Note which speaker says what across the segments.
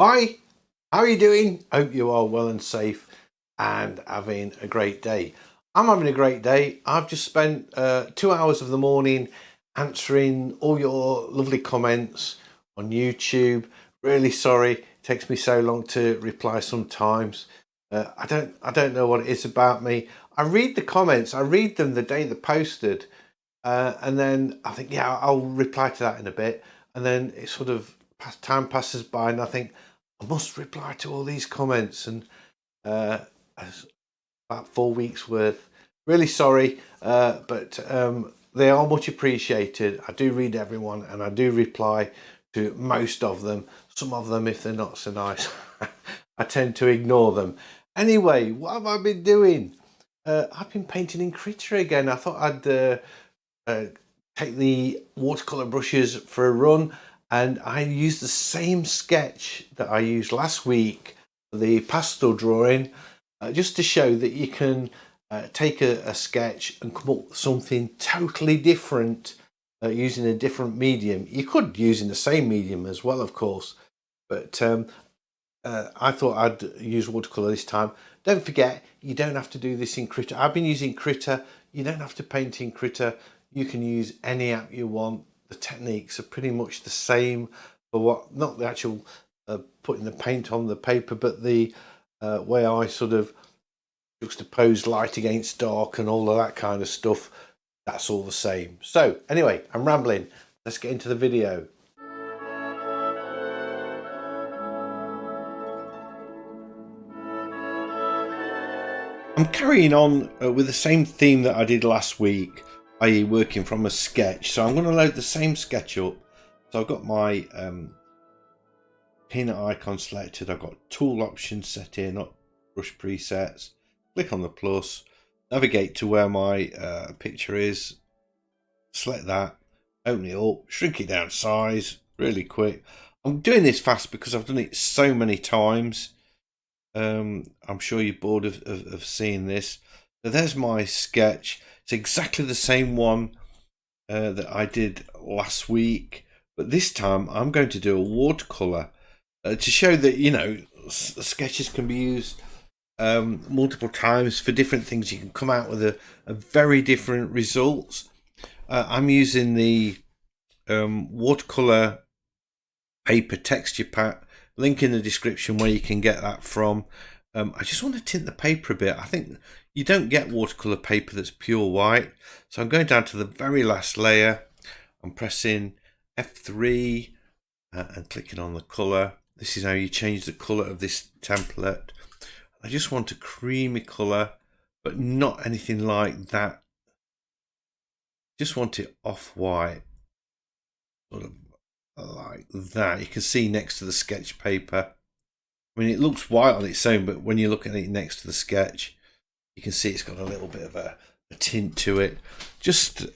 Speaker 1: Hi, how are you doing? Hope you are well and safe and having a great day. I'm having a great day. I've just spent 2 hours of the morning answering all your lovely comments on YouTube. Really sorry, it takes me so long to reply sometimes. I don't know what it is about me. I read the comments, I read them the day they're posted, and then I think, yeah, I'll reply to that in a bit. And then it sort of time passes by, and I think I must reply to all these comments, and uh, about 4 weeks worth. Really sorry, but they are much appreciated. I do read everyone, and I do reply to most of them. Some of them, if they're not so nice, I tend to ignore them. Anyway, what have I been doing? I've been painting in Krita again. I thought I'd uh, take the watercolor brushes for a run, and I used the same sketch that I used last week for the pastel drawing, just to show that you can take a sketch and come up with something totally different using a different medium. You could use in the same medium as well, of course, but I thought I'd use watercolor this time. Don't forget, you don't have to do this in Krita. I've been using Krita. You don't have to paint in Krita. You can use any app you want. The techniques are pretty much the same for what, not the actual putting the paint on the paper, but the way I sort of juxtapose light against dark and all of that kind of stuff. That's all the same. So anyway, I'm rambling. Let's get into the video. I'm carrying on with the same theme that I did last week, i.e. working from a sketch. So I'm going to load the same sketch up. So I've got my peanut icon selected. I've got tool options set in, not brush presets. Click on the plus, navigate to where my picture is, select that, open it up, shrink it down size really quick. I'm doing this fast because I've done it so many times. I'm sure you're bored of seeing this. So there's my sketch. It's exactly the same one that I did last week, but this time I'm going to do a watercolor to show that, you know, sketches can be used multiple times for different things. You can come out with a very different results. I'm using the watercolor paper texture pack, link in the description where you can get that from. I just want to tint the paper a bit. I think you don't get watercolor paper that's pure white, so I'm going down to the very last layer. I'm pressing F3 and clicking on the color. This is how you change the color of this template. I just want a creamy color, but not anything like that. Just want it off-white, sort of like that. You can see next to the sketch paper. I mean, it looks white on its own, but when you look at it next to the sketch, you can see it's got a little bit of a tint to it. Just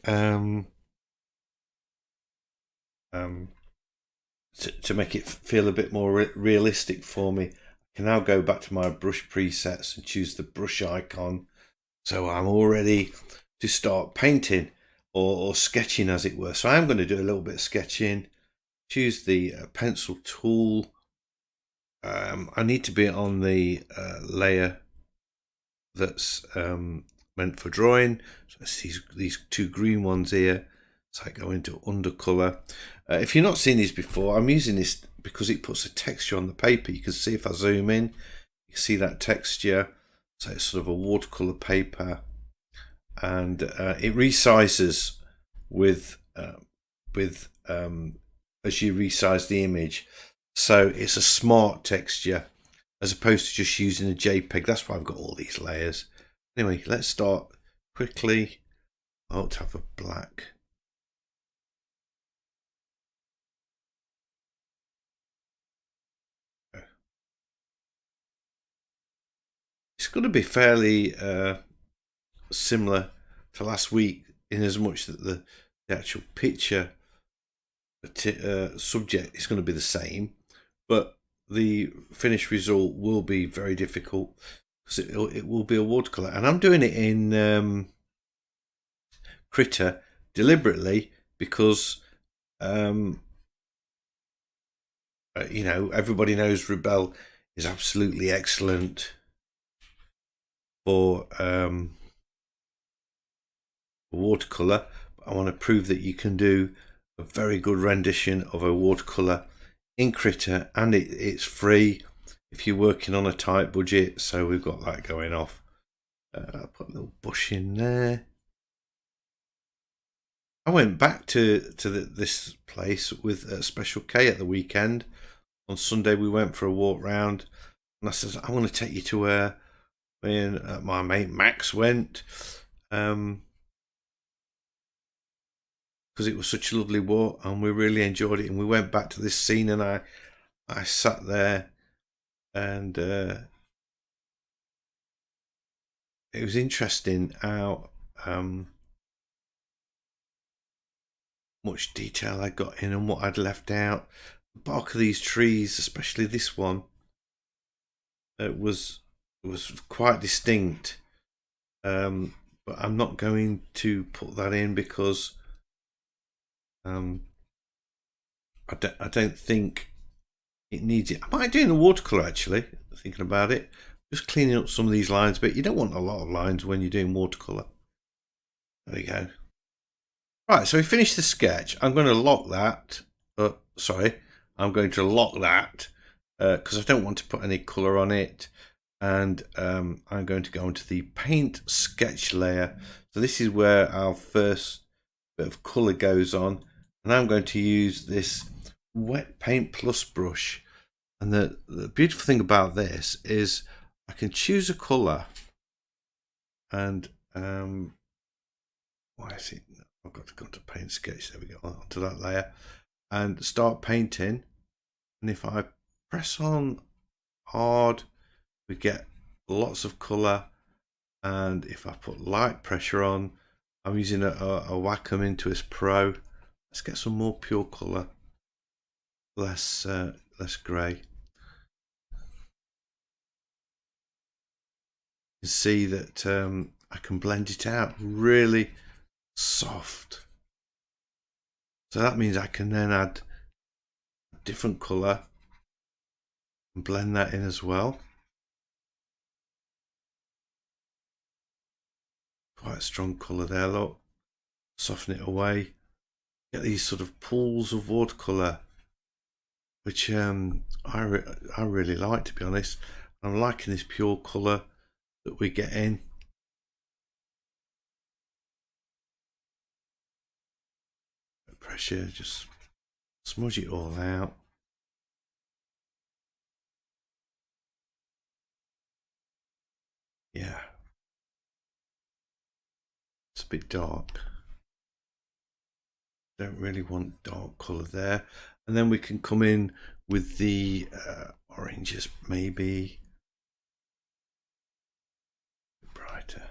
Speaker 1: to make it feel a bit more realistic for me. I can now go back to my brush presets and choose the brush icon. So I'm all ready to start painting or sketching, as it were. So I'm going to do a little bit of sketching. Choose the pencil tool. I need to be on the layer that's meant for drawing. So it's these two green ones here. So I go into undercolor. If you've not seen these before, I'm using this because it puts a texture on the paper. You can see if I zoom in, you can see that texture. So it's sort of a watercolor paper, and it resizes with as you resize the image. So it's a smart texture as opposed to just using a JPEG. That's why I've got all these layers. Anyway, let's start quickly. I ought to have a black. It's going to be fairly similar to last week in as much that the actual picture subject is going to be the same, but the finished result will be very difficult because it will be a watercolor, and I'm doing it in Krita deliberately because You know, everybody knows Rebelle is absolutely excellent for watercolor. I want to prove that you can do a very good rendition of a watercolor in Krita, and it's free if you're working on a tight budget. So we've got that going off. I'll put a little bush in there. I went back to this place with Special K at the weekend. On Sunday we went for a walk round, and I said, I want to take you to where me and my mate Max went, because it was such a lovely walk and we really enjoyed it. And we went back to this scene, and I sat there, and it was interesting how much detail I got in and what I'd left out. The bark of these trees, especially this one, it was quite distinct, but I'm not going to put that in because I don't think it needs it. I might do in a watercolor, actually, thinking about it, just cleaning up some of these lines, but you don't want a lot of lines when you're doing watercolor. There we go. Right, so we finished the sketch. I'm going to lock that. I'm going to lock that because I don't want to put any colour on it. And I'm going to go into the paint sketch layer. So this is where our first bit of colour goes on. And I'm going to use this wet paint plus brush. And the beautiful thing about this is I can choose a colour. And why is it? I've got to go to paint sketch. There we go, onto that layer and start painting. And if I press on hard, we get lots of colour. And if I put light pressure on, I'm using a Wacom Intuos Pro. Let's get some more pure colour, less grey. You can see that I can blend it out really soft. So that means I can then add a different colour and blend that in as well. Quite a strong colour there, look. Soften it away. Get these sort of pools of watercolour, which I really like, to be honest. I'm liking this pure colour that we get in. Pressure, just smudge it all out. Yeah, it's a bit dark. Don't really want dark colour there. And then we can come in with the oranges, maybe brighter.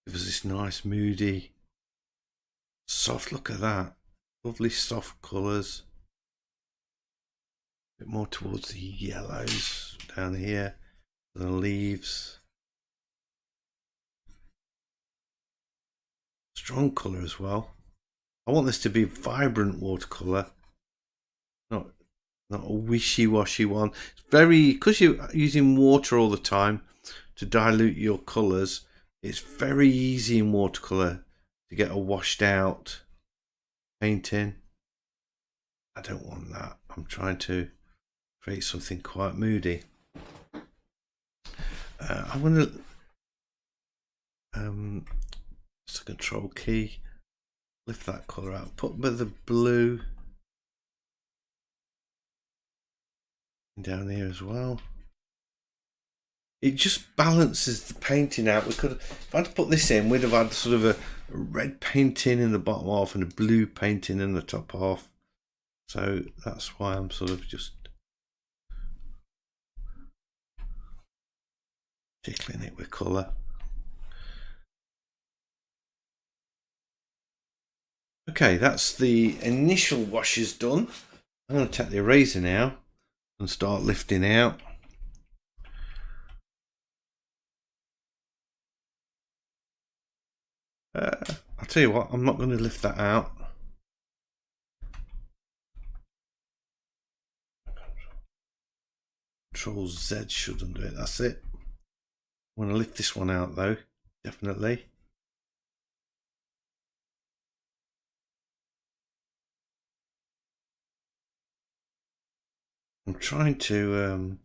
Speaker 1: Give us this nice moody soft, look at that, lovely soft colours. A bit more towards the yellows down here, the leaves. Strong colour as well. I want this to be vibrant watercolour, not a wishy-washy one. It's very, because you're using water all the time to dilute your colours, it's very easy in watercolour to get a washed out painting. I don't want that. I'm trying to create something quite moody. I want to just a control key, lift that colour out, put a bit of the blue down here as well. It just balances the painting out. We could, if I had to put this in, we'd have had sort of a red painting in the bottom half and a blue painting in the top half. So that's why I'm sort of just tickling it with colour. Okay, that's the initial washes done. I'm going to take the eraser now and start lifting out. I'll tell you what, I'm not going to lift that out. Control Z should undo it, that's it. I'm going to lift this one out though, definitely. I'm trying to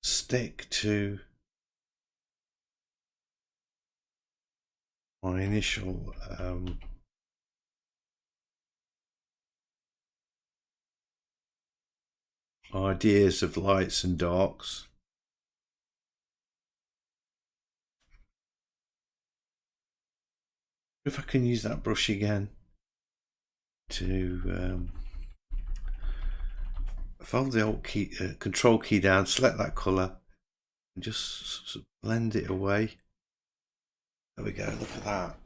Speaker 1: stick to my initial ideas of lights and darks. If I can use that brush again to hold the Alt key, Control key down, select that colour, and just sort of blend it away. There we go. Look at that.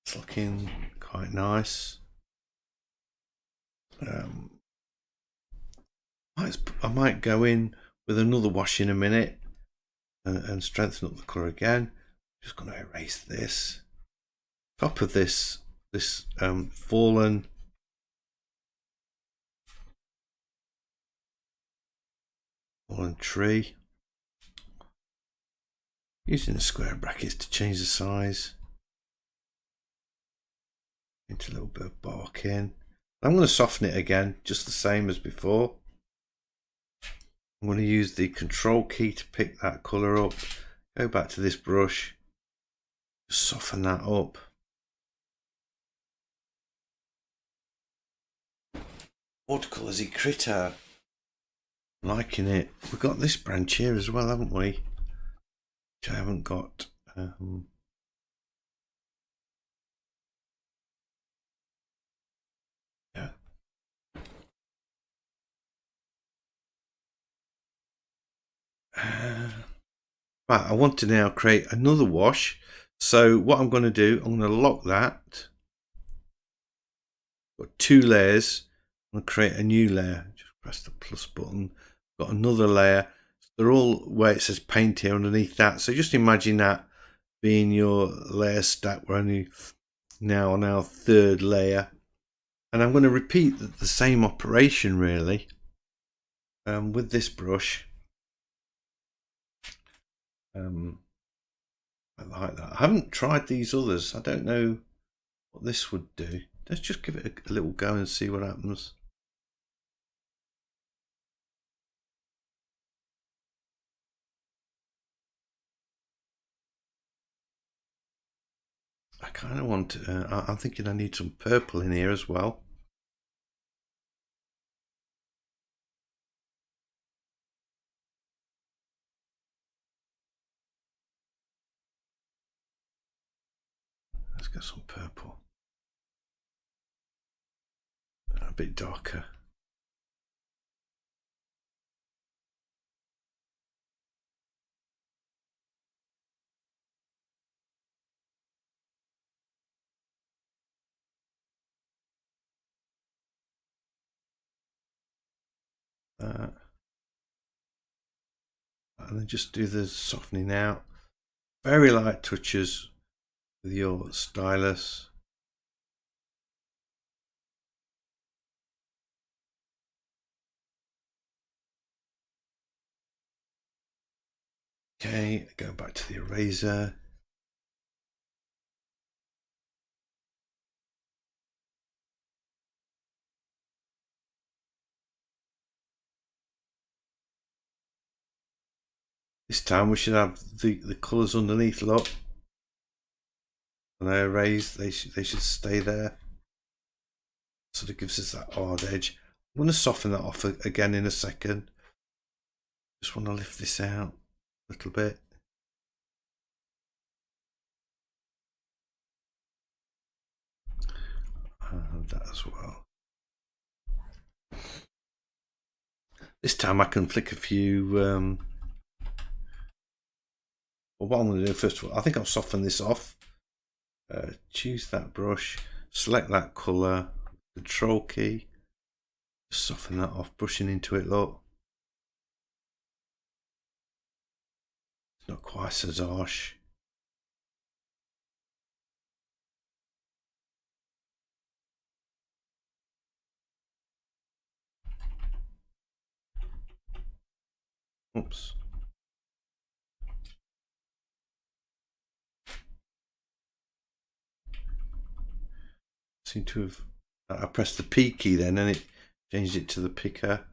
Speaker 1: It's looking quite nice. I might go in with another wash in a minute and strengthen up the colour again. Just going to erase this. Top of this fallen tree. Using the square brackets to change the size. Into a little bit of bark in. I'm going to soften it again, just the same as before. I'm going to use the Control key to pick that colour up. Go back to this brush. Just soften that up. Watercolours in Krita. Liking it. We've got this branch here as well, haven't we? Which I haven't got. Yeah. Right, I want to now create another wash. So what I'm going to do, I'm going to lock that. Got 2 layers. I'm going to create a new layer. Just press the plus button. Got another layer. They're all where it says paint here underneath that. So just imagine that being your layer stack. We're only now on our 3rd layer. And I'm going to repeat the same operation really with this brush. I like that. I haven't tried these others. I don't know what this would do. Let's just give it a little go and see what happens. I kind of want to, I'm thinking I need some purple in here as well. Let's get some purple. A bit darker. And then just do the softening out. Very light touches with your stylus. Okay, go back to the eraser. This time we should have the colours underneath, look. When I erase, they should stay there. So it gives us that hard edge. I'm going to soften that off again in a second. Just want to lift this out a little bit. And that as well. This time I can flick a few. Well, what I'm going to do first of all, I think I'll soften this off. Choose that brush, select that colour, Control key, soften that off, brushing into it. Look, it's not quite as harsh. Oops. Seem to have. I pressed the P key then, and it changed it to the picker.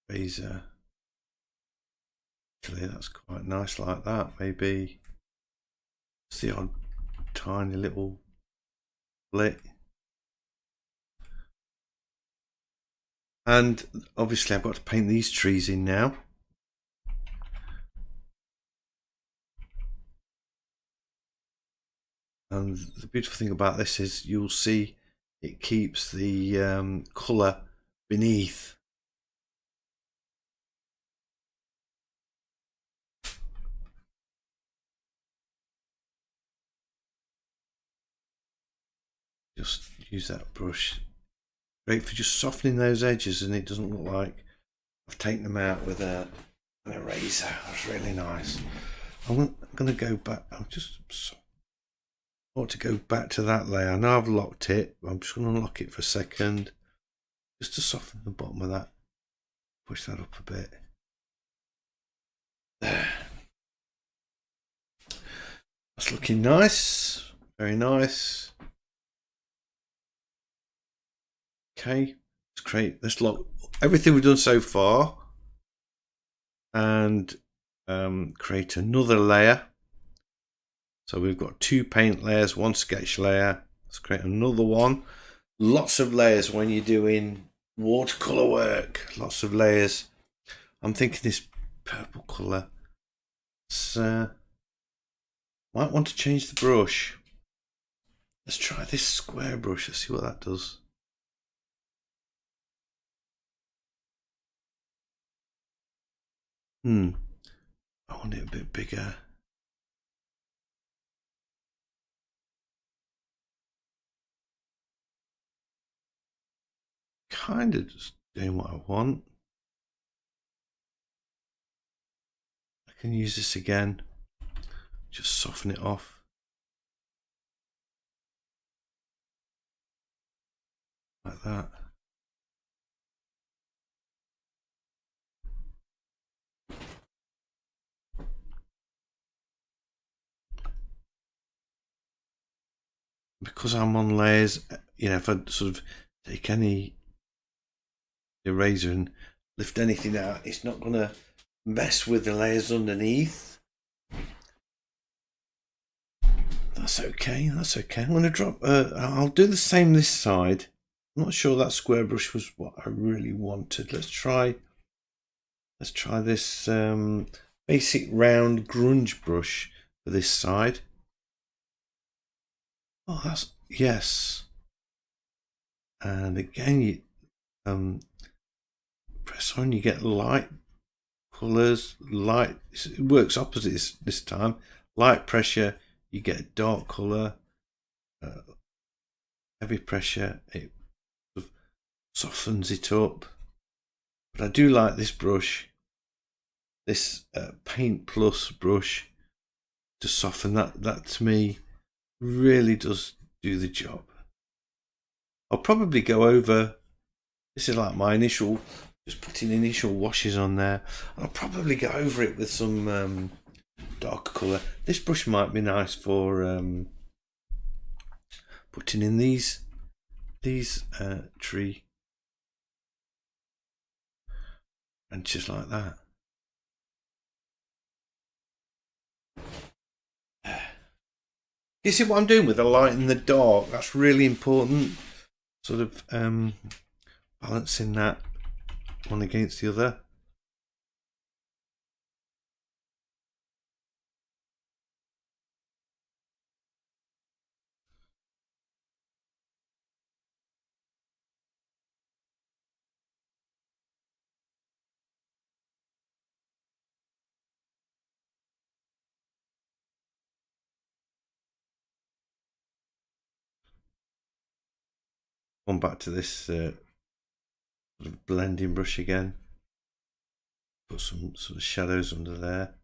Speaker 1: Razor. Actually, that's quite nice like that. Maybe it's the odd tiny little blit. And obviously I've got to paint these trees in now. And the beautiful thing about this is you'll see it keeps the colour beneath. Just use that brush. Great for just softening those edges, and it doesn't look like I've taken them out with an eraser. That's really nice. I'm going to go back. I want to go back to that layer. I know I've locked it, but I'm just going to unlock it for a second, just to soften the bottom of that. Push that up a bit. There. That's looking nice. Very nice. Okay, let's lock everything we've done so far and create another layer. So we've got 2 paint layers, 1 sketch layer. Let's create another one. Lots of layers when you're doing watercolor work. Lots of layers. I'm thinking this purple color. Might want to change the brush. Let's try this square brush. Let's see what that does. I want it a bit bigger. Kind of just doing what I want. I can use this again. Just soften it off. Like that. Because I'm on layers, you know, if I sort of take any eraser and lift anything out, it's not going to mess with the layers underneath. That's okay. That's okay. I'm going to drop. I'll do the same this side. I'm not sure that square brush was what I really wanted. Let's try this basic round grunge brush for this side. Oh, that's yes. And again, you press on, you get light colors. Light. It works opposite this time. Light pressure, you get a dark color. Heavy pressure, it sort of softens it up. But I do like this brush, this Paint Plus brush, to soften that. That to me really does do the job. I'll probably go over. This is like my initial, just putting initial washes on there. I'll probably go over it with some darker colour. This brush might be nice for putting in these tree branches like that. You see what I'm doing with the light and the dark? That's really important. Sort of balancing that one against the other. Come back to this sort of blending brush again. Put some sort of shadows under there.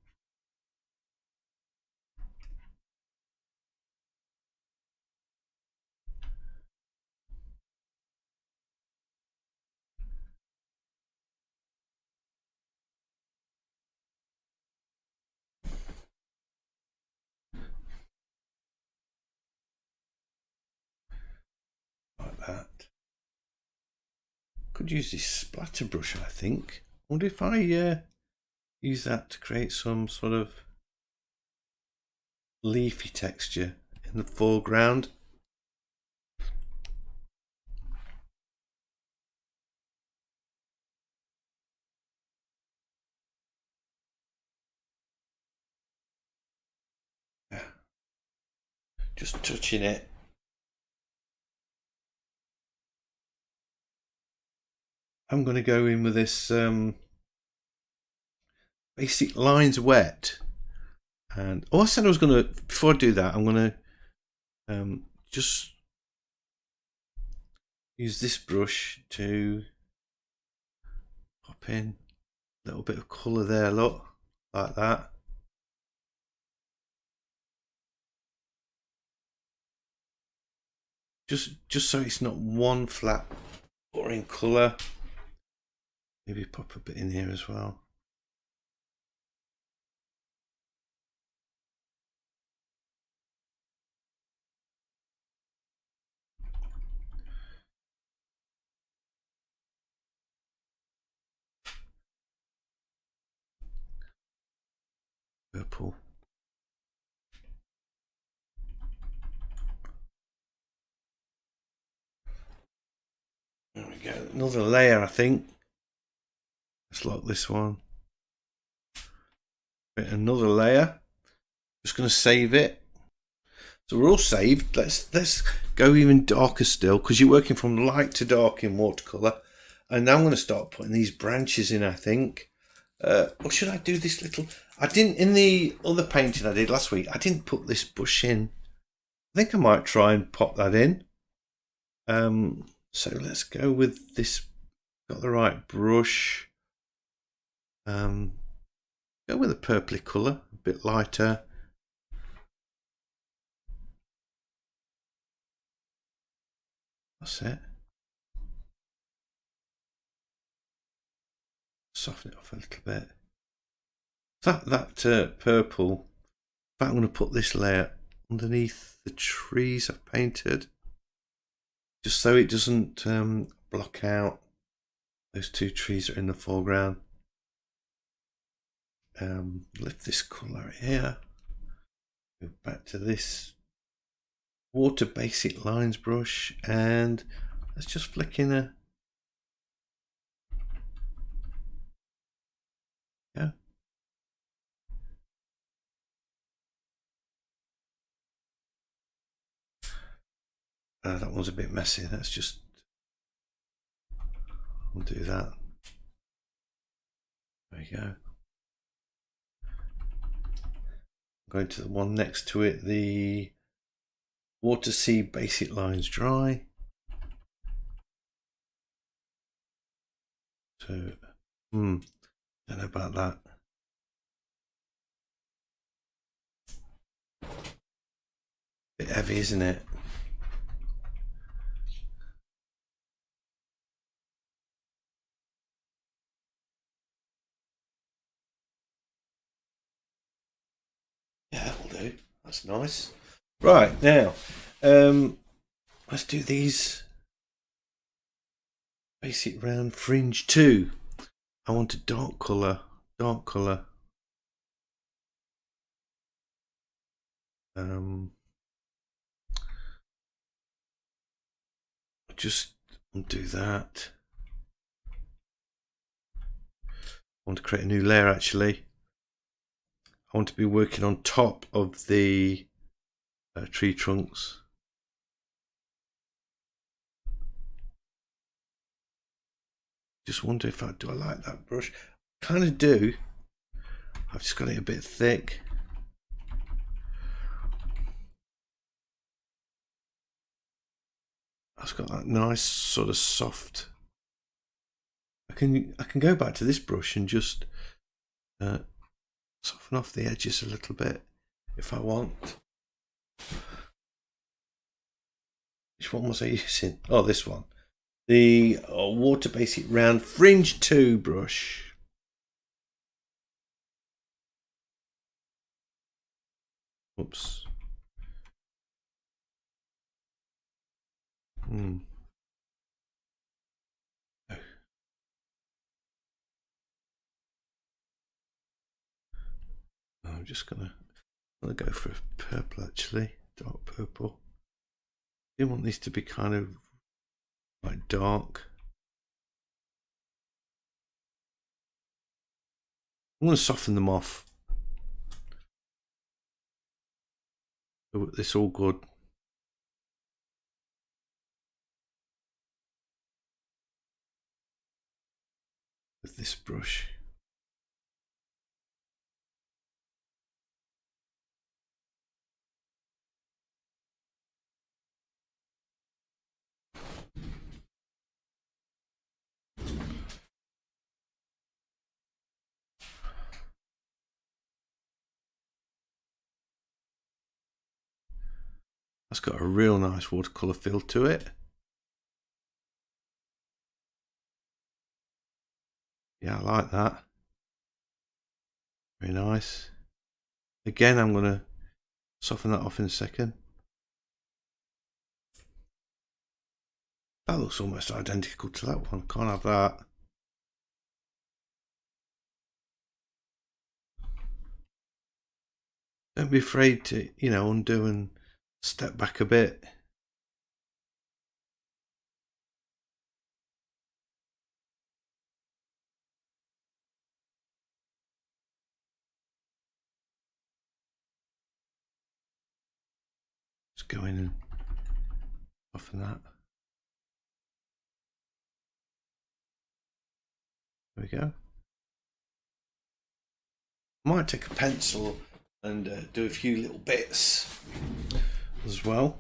Speaker 1: could use this splatter brush, I think. I wonder if I use that to create some sort of leafy texture in the foreground. Just touching it. I'm going to go in with this basic lines wet. And I said I was going to, before I do that, I'm going to just use this brush to pop in a little bit of colour there, look, like that. Just so it's not one flat boring colour. Maybe pop a bit in here as well. Purple. There we go. Another layer, I think. Let's lock this one. Another layer. Just going to save it. So we're all saved. Let's go even darker still, because you're working from light to dark in watercolour. And now I'm going to start putting these branches in, I think. Or should I do this little... I didn't, in the other painting I did last week, I didn't put this bush in. I think I might try and pop that in. So let's go with this. Got the right brush. Go with a purpley colour, a bit lighter. That's it. Soften it off a little bit. That purple. In fact, I'm going to put this layer underneath the trees I've painted, just so it doesn't block out those two trees that are in the foreground. Lift this colour here. Go back to this water basic lines brush, and let's just flick in a... Yeah. That one's a bit messy. Let's just undo that. There you go. Going to the one next to it, the Water Sea Basic Lines Dry. So, don't know about that. Bit heavy, isn't it? Yeah, that'll do. That's nice. Right, now, let's do these basic round fringe too. I want a dark colour, dark colour. Just undo that. I want to create a new layer actually. I want to be working on top of the tree trunks. Just wonder if I like that brush. Kind of do. I've just got it a bit thick. I've got that nice sort of soft. I can go back to this brush and just soften off the edges a little bit if I want. Which one was I using? Oh, this one. The Water Basic Round Fringe 2 brush. Oops. I'm just gonna go for a purple, actually, dark purple. I want these to be kind of like dark. I'm going to soften them off. It's all good. With this brush. That's got a real nice watercolour feel to it. Yeah, I like that. Very nice. Again, I'm going to soften that off in a second. That looks almost identical to that one. Can't have that. Don't be afraid to, undo and step back a bit. Just go in and soften that. There we go. I might take a pencil and do a few little bits as well.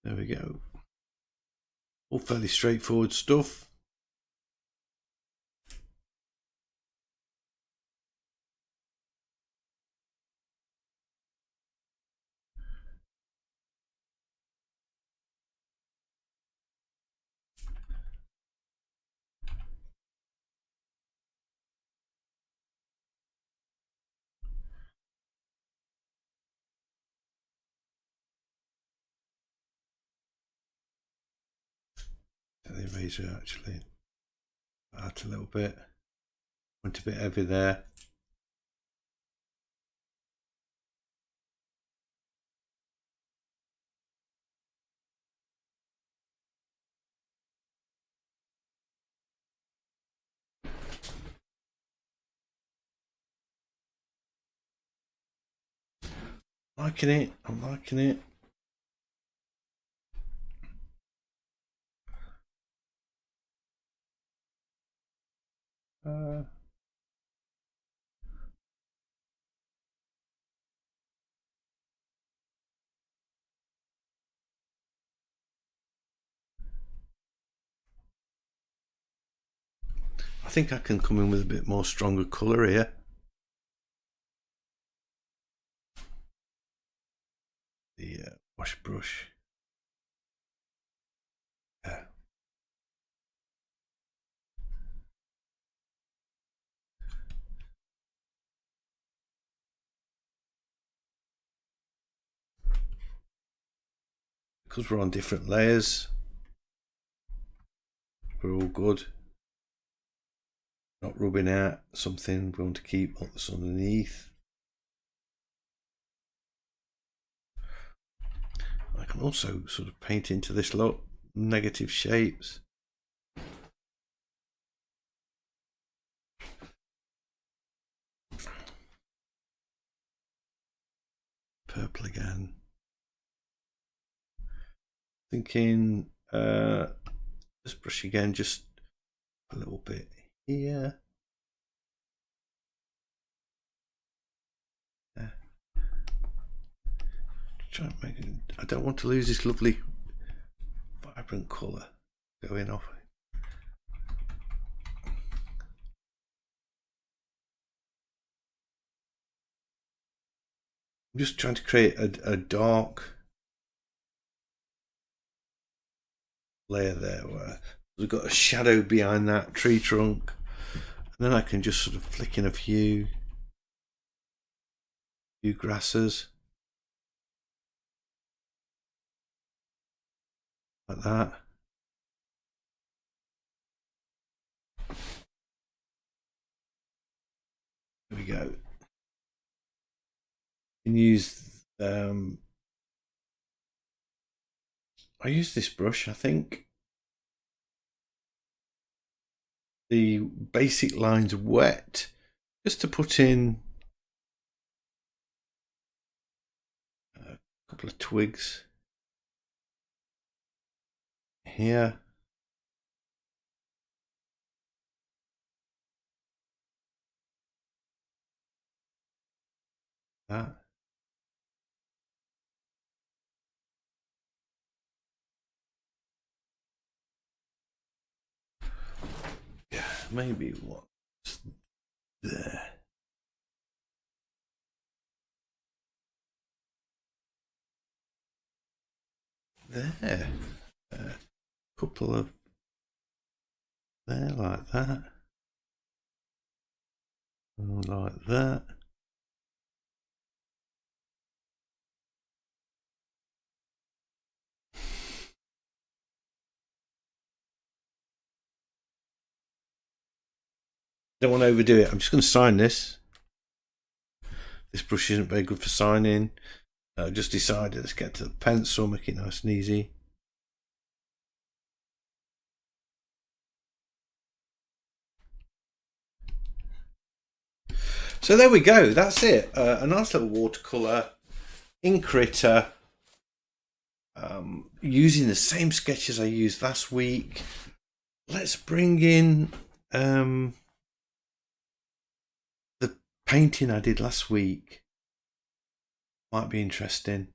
Speaker 1: There we go. All fairly straightforward stuff. The eraser actually out a little bit. Went a bit heavy there. Liking it. I'm liking it. I think I can come in with a bit more stronger colour here. The wash brush. Yeah. Because we're on different layers, we're all good. Not rubbing out something, we want to keep what's underneath. I can also sort of paint into this look negative shapes. Purple again. Thinking this brush again, just a little bit here. Try and make it, I don't want to lose this lovely vibrant colour. going off. I'm just trying to create a dark layer there where we've got a shadow behind that tree trunk, and then I can just sort of flick in a few grasses like that. There we go. You can use I use this brush, I think. The basic lines wet, just to put in a couple of twigs here. That. Yeah, maybe what's there. There. A couple of there like that. And like that. Don't want to overdo it. I'm just going to sign this. This brush isn't very good for signing. I just decided let's get to the pencil, make it nice and easy. So there we go. That's it. A nice little watercolour in Krita, using the same sketches I used last week. Let's bring in the painting I did last week. Might be interesting.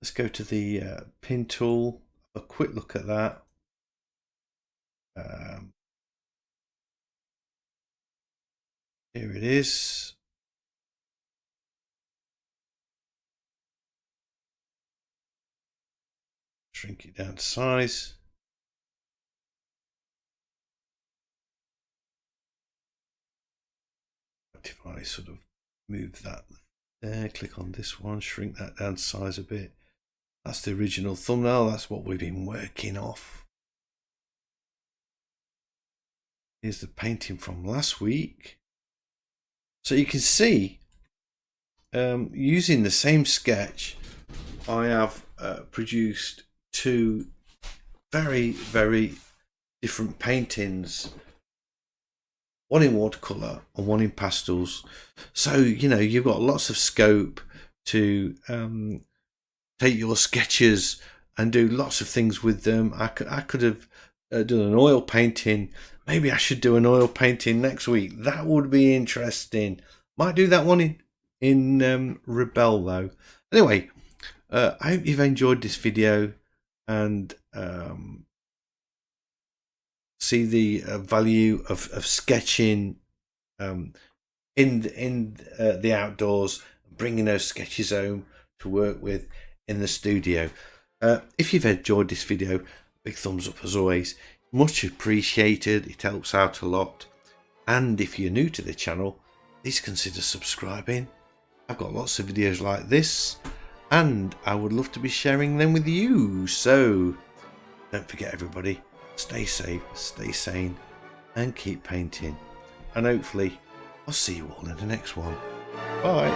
Speaker 1: Let's go to the pin tool, have a quick look at that. Here it is. Shrink it down to size. If I sort of move that there, click on this one, shrink that down to size a bit. That's the original thumbnail. That's what we've been working off. Here's the painting from last week. So you can see, using the same sketch, I have produced two very, very different paintings. One in watercolour and one in pastels. So, you know, you've got lots of scope to take your sketches and do lots of things with them. I could have done an oil painting. Maybe I should do an oil painting next week. That would be interesting. Might do that one in Rebel though. Anyway, I hope you've enjoyed this video and see the value of sketching in the outdoors, bringing those sketches home to work with in the studio. If you've enjoyed this video, big thumbs up as always, much appreciated. It helps out a lot. And if you're new to the channel, please consider subscribing. I've got lots of videos like this and I would love to be sharing them with you. So don't forget, everybody, stay safe, stay sane, and keep painting. And hopefully I'll see you all in the next one. Bye.